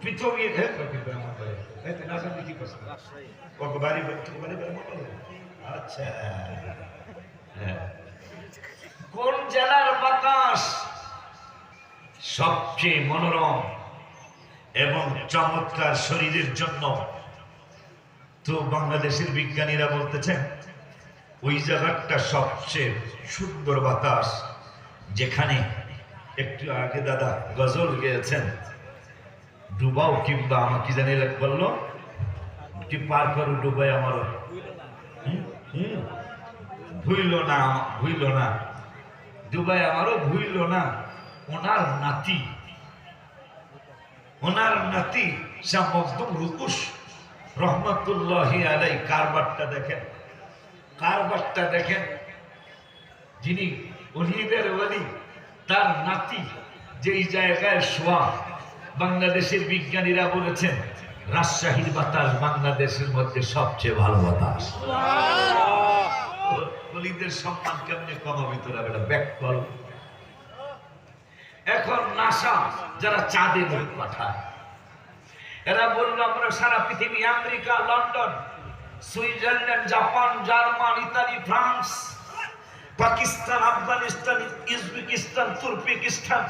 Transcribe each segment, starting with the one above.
পৃথিবী কিন্তু আমার না জানি কি করছে বাড়ি আচ্ছা কোন জেলার বাতাস সবচেয়ে মনোরম এবং চমৎকার শরীরের জন্য? তো বাংলাদেশের বিজ্ঞানীরা বলতেছেন ওই জায়গাটা সবচেয়ে সুন্দর বাতাস, যেখানে একটু আগে দাদা গজল গেয়েছেন, ডুবাও কিংবা আমার কি জানি বললো কি পার করো ডুবাই আমারও ভুইল না ডুবাই আমারও ভুইল না। ওনার নাতি শাহ মখদুম রুকুশ রহমতুল্লাহি আলাই কারবারটা দেখেন, যিনি ওলিদের ওলি, তার নাতি যেই জায়গায় শোয়া, বাংলাদেশের বিজ্ঞানীরা বলেছেন রাজশাহীর বাতাস বাংলাদেশের মধ্যে সবচেয়ে ভালো বাতাস। ওলিদের সম্মান কেমনে কমাবি তোরা বেটা ব্যাককল। এখন নাসা যারা চাঁদে লোক পাঠায়, এরা বললো আমরা সারা পৃথিবী, America, London, Switzerland, Japan, German, Italy, France, Pakistan, Afghanistan, Uzbekistan, Turkestan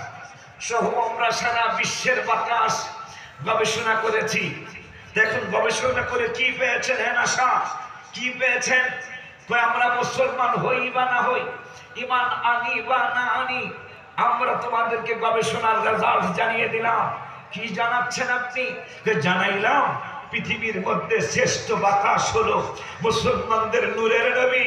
সহ আমরা সারা বিশ্বের বাতাস গবেষণা করেছি। দেখুন গবেষণা করে কি পেয়েছেন? হ্যাঁ নাসা কি পেয়েছেন? আমরা মুসলমান হই বা না হই, ঈমান আনি বা না আনি, আমরা তোমাদেরকে গবেষণার রেজাল্ট জানিয়ে দিলাম। কি জানাচ্ছেন আপনি? জানাইলাম পৃথিবীর মধ্যে শ্রেষ্ঠ বাতাস হলো মুসলমানদের নূরের নবী,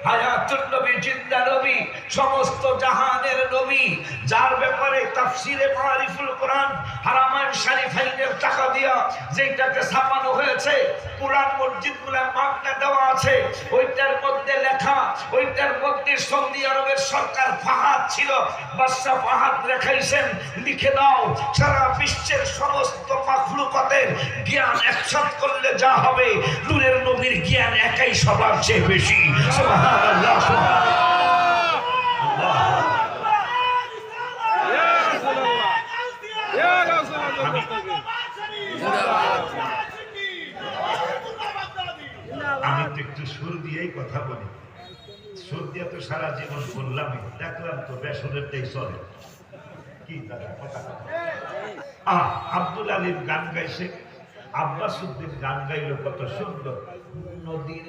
হায়াতুন নবী, জিন্দা নবী, সমস্ত জাহানের নবী, যার ব্যাপারে তাফসিরে মারিফুল কোরআন হারামাইন শরীফাইনের টাকা দিয়া যেটাকে ছাপানো হয়েছে, কোরআন মসজিদগুলোর মাগনা দেওয়া আছে, ওইটার মধ্যে লেখা, ওইটার মধ্যে সৌদি আরবের সরকার ফাহাদ ছিল, বাদশা ফাহাদ লেখাইছেন, লিখে দাও সারা বিশ্বের সমস্ত মাখলুকাতের জ্ঞান একসাথ করলে যা হবে, নূরের নবীর জ্ঞান একাই সবার চেয়ে বেশি। সুবহানাল্লাহ, আমি তো একটু সুর দিয়েই কথা বলি, সুর দিয়ে তো সারা জীবন বললামই, দেখলাম তো বেসরেরটাই চলে। কি দাদা কথা আব্দুল আলীর গান গাইছে, আব্বাস উদ্দিন গান গাইল কত সুন্দর। নদীর